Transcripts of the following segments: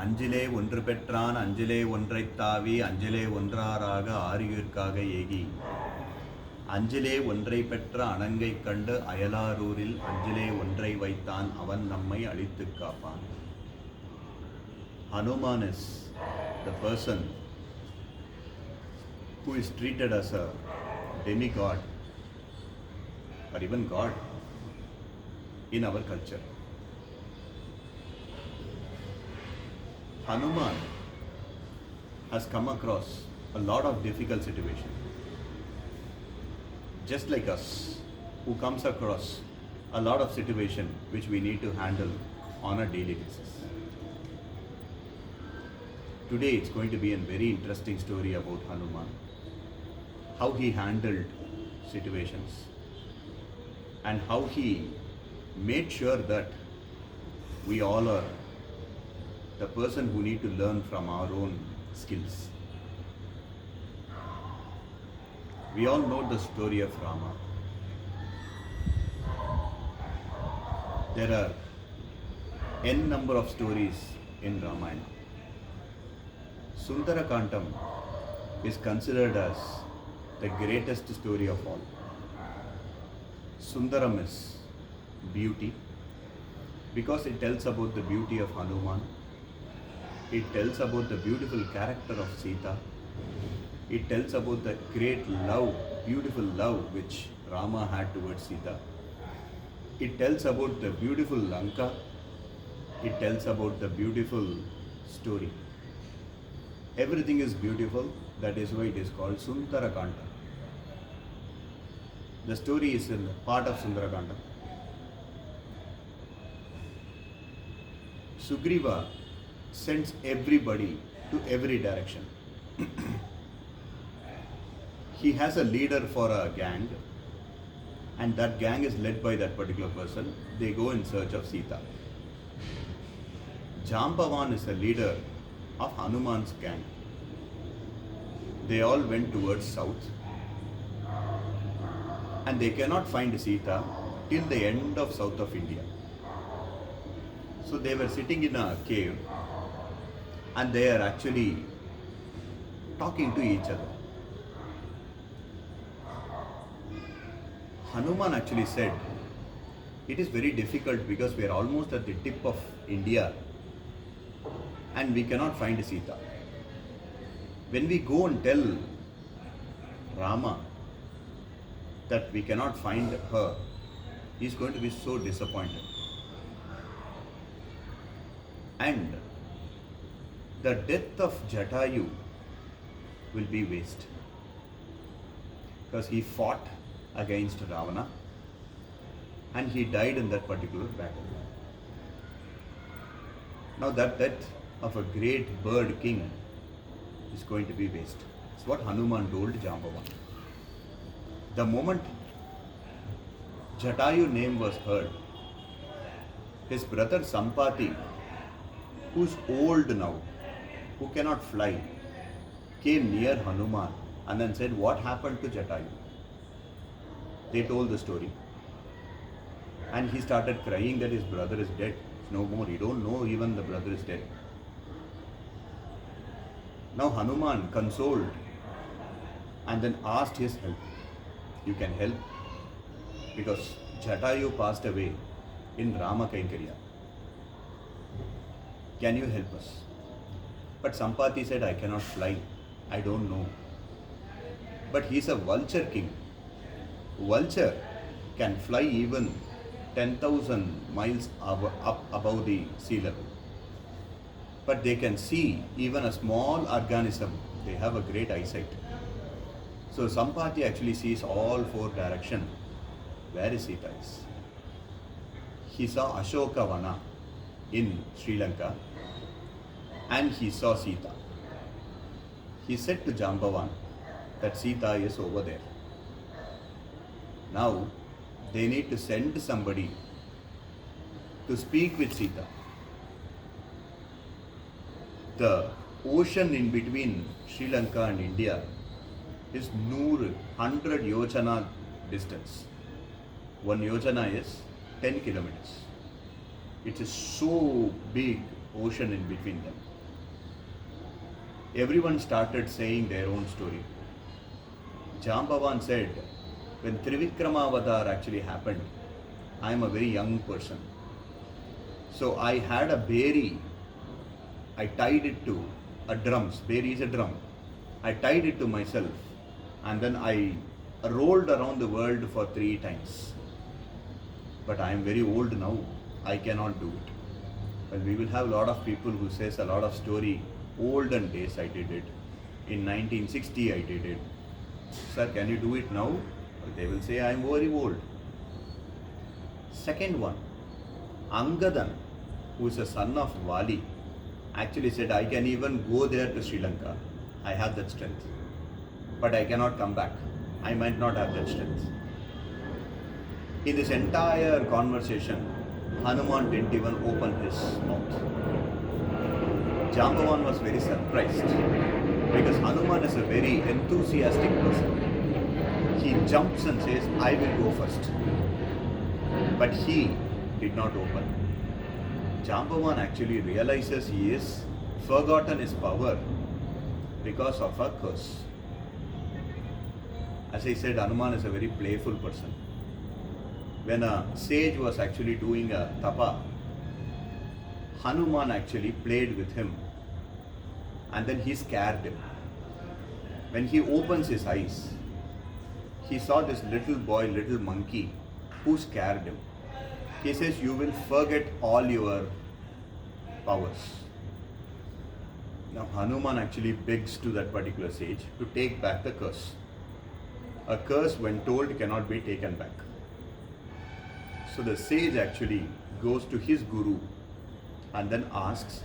அஞ்சிலே ஒன்று பெற்றான் அஞ்சிலே ஒன்றைத் தாவி அஞ்சிலே ஒன்றாராக ஆரியூர்க்காக ஏகி அஞ்சிலே ஒன்றை பெற்ற அணங்கைக் கண்டு அயலாரூரில் அஞ்சிலே ஒன்றை வைத்தான் அவன் நம்மை அழித்துக் காப்பான். Hanuman is the person who is treated as a demigod or even God in our culture. Hanuman has come across a lot of difficult situations, just like us, who comes across a lot of situations which we need to handle on a daily basis. Today it's going to be a very interesting story about Hanuman, how he handled situations and how he made sure that we all are the person who need to learn from our own skills. We all know the story of Rama. There are n number of stories in Ramayana. Sundarakandam is considered as the greatest story of all. Sundaram is beauty because it tells about the beauty of Hanuman. It tells about the beautiful character of Sita. It tells about the great love, beautiful love which Rama had towards Sita. It tells about the beautiful Lanka. It tells about the beautiful story. Everything is beautiful, that is why it is called Sundarakanda. The story is in part of Sundarakanda. Sugriva sends everybody to every direction. He has a leader for a gang, and that gang is led by that particular person. They go in search of Sita. Jambavan is the leader of Hanuman's gang. They all went towards south, and they cannot find Sita till the end of south of India. So they were sitting in a cave, and they are actually talking to each other. Hanuman actually said, it is very difficult because we are almost at the tip of India and we cannot find Sita. When we go and tell Rama that we cannot find her, he is going to be so disappointed. And the death of Jatayu will be waste, because he fought against Ravana and he died in that particular battle. Now that death of a great bird king is going to be waste. That's what Hanuman told Jambavan. The moment Jatayu name was heard, his brother Sampati, who's old now, who cannot fly, came near Hanuman and then said, what happened to Jatayu? They told the story. And he started crying that his brother is dead. No more, he don't know even the brother is dead. Now Hanuman consoled and then asked his help. You can help because Jatayu passed away in Rama Kainkarya. Can you help us? But Sampati said, I cannot fly. I don't know. But he is a vulture king. Vulture can fly even 10,000 miles up above the sea level. But they can see even a small organism. They have a great eyesight. So Sampati actually sees all four directions. Where is Sita is? He saw Ashoka Vana in Sri Lanka and he saw Sita. He said to Jambavan that Sita is over there. Now they need to send somebody to speak with Sita. The ocean in between Sri Lanka and India is 100 yojana distance. One yojana is 10 kilometers. It is so big ocean in between them. everyone started saying their own story. Jambavan said, when Trivikramavadar actually happened, I am a very young person. So I had a berry, I tied it to a drum. Berry is a drum. I tied it to myself and then I rolled around the world for 3 times. But I am very old now, I cannot do it. Well, we will have a lot of people who says a lot of story, olden days I did it, in 1960 I did it. Sir, can you do it now? Well, they will say I am very old. Second one, Angadan, who is a son of Vali, actually said, I can even go there to Sri Lanka. I have that strength. But I cannot come back. I might not have that strength. In this entire conversation, Hanuman didn't even open his mouth. Jambavan was very surprised because Hanuman is a very enthusiastic person. He jumps and says, I will go first. But he did not open. Jambavan actually realizes he is forgotten his power because of a curse. As I said, Hanuman is a very playful person. When a sage was actually doing a tapa, Hanuman actually played with him and then he scared him. When he opens his eyes, he saw this little boy, little monkey, who scared him. He says, you will forget all your powers. Now Hanuman actually begs to that particular sage to take back the curse. A curse, when told, cannot be taken back. So the sage actually goes to his guru and then asks,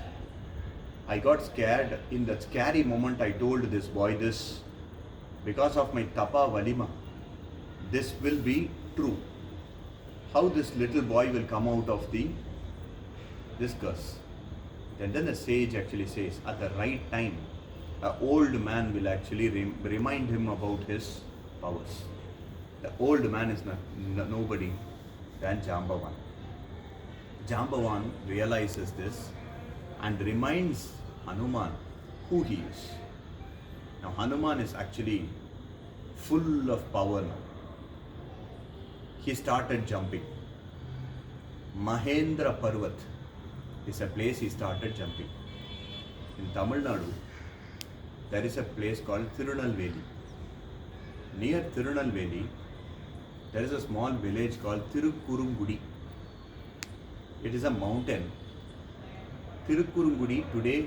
I got scared. In that scary moment I told this boy this, because of my tapa valima, this will be true. How this little boy will come out of this curse? Then the sage actually says, at the right time, an old man will actually remind him about his powers. The old man is nobody than Jambavan. Jambavan realizes this and reminds Hanuman who he is. Now Hanuman is actually full of power now. He started jumping. Mahendra Parvat is a place he started jumping. In Tamil Nadu, there is a place called Tirunelveli. Near Tirunelveli, there is a small village called Tirukkurungudi. It is a mountain. Tirukkurungudi, today,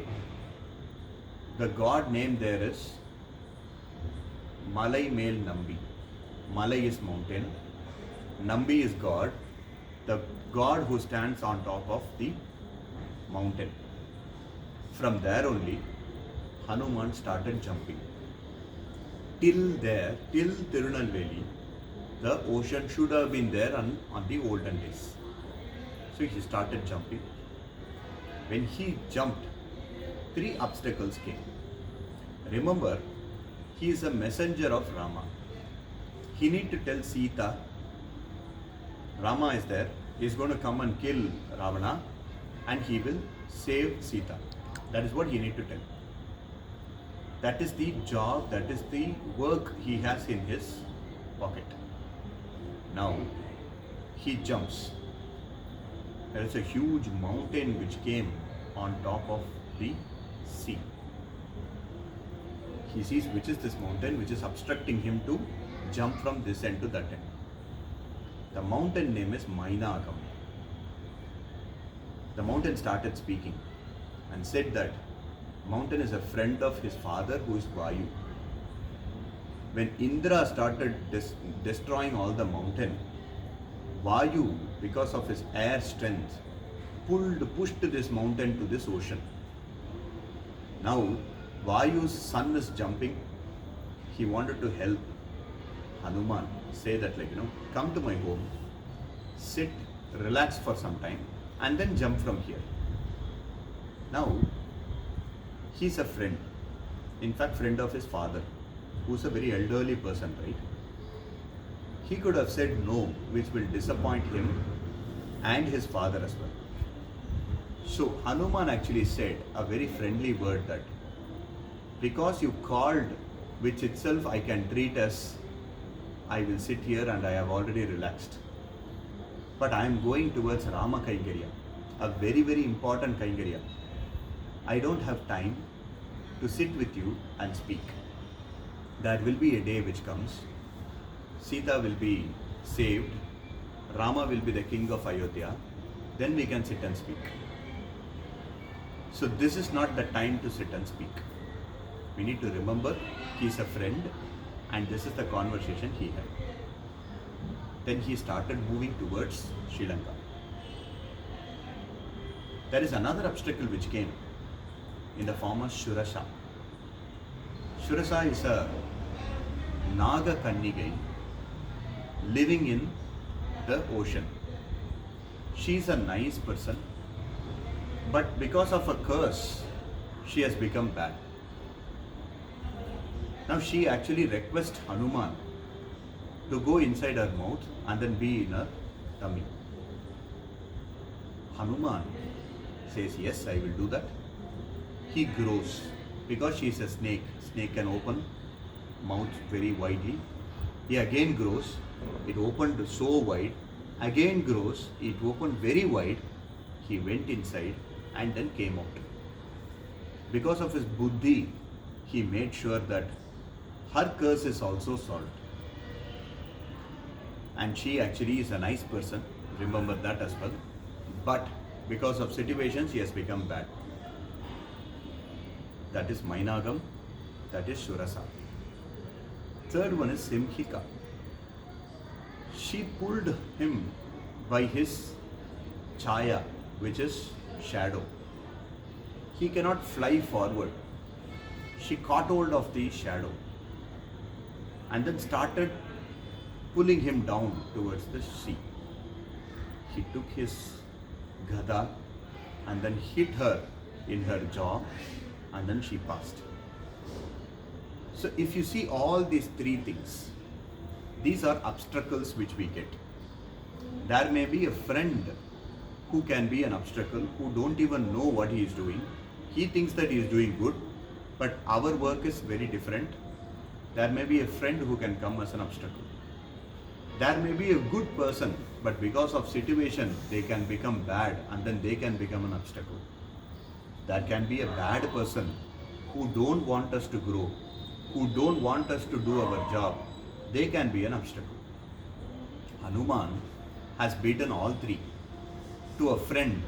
the god name there is Malai Mel Nambi. Malai is mountain, Nambi is god, the god who stands on top of the mountain. From there only, Hanuman started jumping. Till Tirunelveli, the ocean should have been there on the olden days. So he started jumping. When he jumped, 3 obstacles came. Remember, he is a messenger of Rama. He need to tell Sita, Rama is there, he is going to come and kill Ravana and he will save Sita. That is what he need to tell. That is the job, that is the work he has in his pocket. Now, he jumps. There is a huge mountain which came on top of the sea. He sees which is this mountain which is obstructing him to jump from this end to that end. The mountain name is Mainagam. The mountain started speaking and said that mountain is a friend of his father who is Vayu. When Indra started destroying all the mountain, Vayu, because of his air strength, pushed this mountain to this ocean. Now, Vayu's son is jumping. He wanted to help Hanuman, say that come to my home, sit, relax for some time, and then jump from here. Now, he's a friend. In fact, friend of his father, who's a very elderly person, right? He could have said no, which will disappoint him and his father as well. So Hanuman actually said a very friendly word that Because you called, which itself I can treat as I will sit here and I have already relaxed. But I am going towards Rama Kaingarya, a very, very important Kaingarya. I don't have time to sit with you and speak. There will be a day which comes. Sita will be saved. Rama will be the king of Ayodhya. Then we can sit and speak. So this is not the time to sit and speak. We need to remember he is a friend and this is the conversation he had. Then he started moving towards Sri Lanka. There is another obstacle which came in the form of Shurasa. Shurasa is a Naga Kannigai living in the ocean. She is a nice person, but because of a curse, she has become bad. Now she actually requests Hanuman to go inside her mouth and then be in her tummy. Hanuman says, yes, I will do that. He grows. Because she is a snake, snake can open mouth very widely. He again grows. It opened so wide. Again grows. It opened very wide. He went inside and then came out. Because of his buddhi, he made sure that her curse is also solved. And she actually is a nice person. Remember that as well. But because of situations, she has become bad. That is Mainagam. That is Shurasa. Third one is Simhika. She pulled him by his chaya, which is shadow. He cannot fly forward. She caught hold of the shadow and then started pulling him down towards the sea. He took his gada and then hit her in her jaw and then she passed. So if you see all these three things, these are obstacles which we get. There may be a friend who can be an obstacle, who don't even know what he is doing. He thinks that he is doing good, but our work is very different. There may be a friend who can come as an obstacle. There may be a good person, but because of situation, they can become bad and then they can become an obstacle. There can be a bad person who don't want us to grow, who don't want us to do our job. They can be an obstacle. Hanuman has beaten all three. To a friend,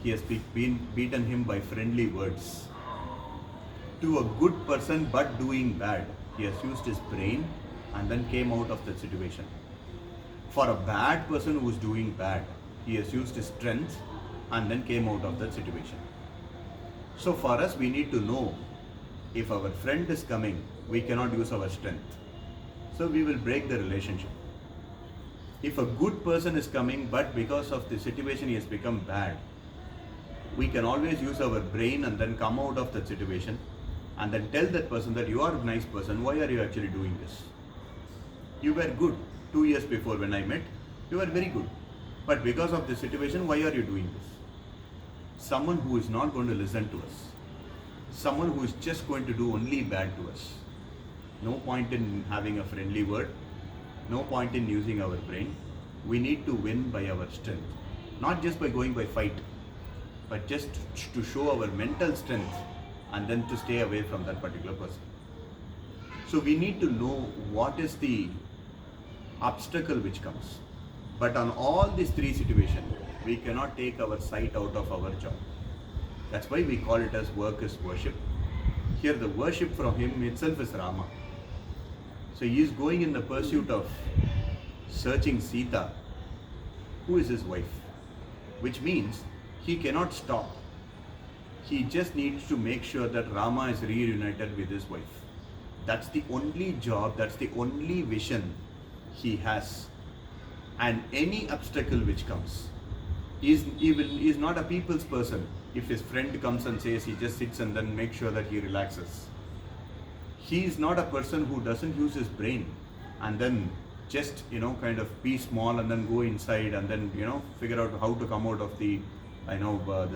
he has been beaten him by friendly words. To a good person but doing bad, he has used his brain and then came out of that situation. For a bad person who is doing bad, he has used his strength and then came out of that situation. So for us, we need to know if our friend is coming, we cannot use our strength. So we will break the relationship. If a good person is coming, but because of the situation he has become bad, we can always use our brain and then come out of that situation and then tell that person that you are a nice person, why are you actually doing this? You were good 2 years before when I met, you were very good. But because of the situation, why are you doing this? Someone who is not going to listen to us. Someone who is just going to do only bad to us. No point in having a friendly word. No point in using our brain. We need to win by our strength. Not just by going by fight, but just to show our mental strength and then to stay away from that particular person. So we need to know what is the obstacle which comes. But on all these three situations, we cannot take our sight out of our job. That's why we call it as work is worship. Here the worship from him itself is Rama. So he is going in the pursuit of searching Sita, who is his wife, which means he cannot stop. He just needs to make sure that Rama is reunited with his wife. That's the only job, that's the only vision he has. And any obstacle which comes, he is not a people's person. If his friend comes and says, he just sits and then makes sure that he relaxes. He is not a person who doesn't use his brain and then just, kind of be small and then go inside and then, figure out how to come out of the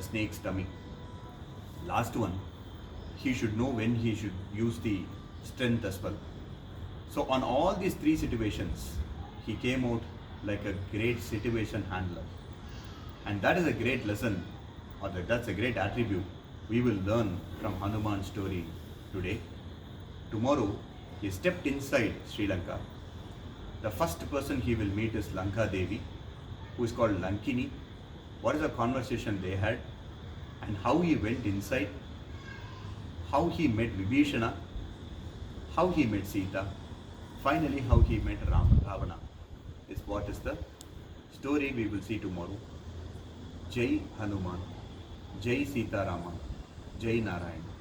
snake's tummy. Last one, he should know when he should use the strength as well. So on all these three situations, he came out like a great situation handler. And that is a great lesson, or that's a great attribute we will learn from Hanuman's story today. Tomorrow, he stepped inside Sri Lanka. The first person he will meet is Lanka Devi, who is called Lankini. What is the conversation they had, and how he went inside, how he met Vibhishana, how he met Sita, finally how he met Ravana is what is the story we will see tomorrow. Jai Hanuman, Jai Sita Rama, Jai Narayan.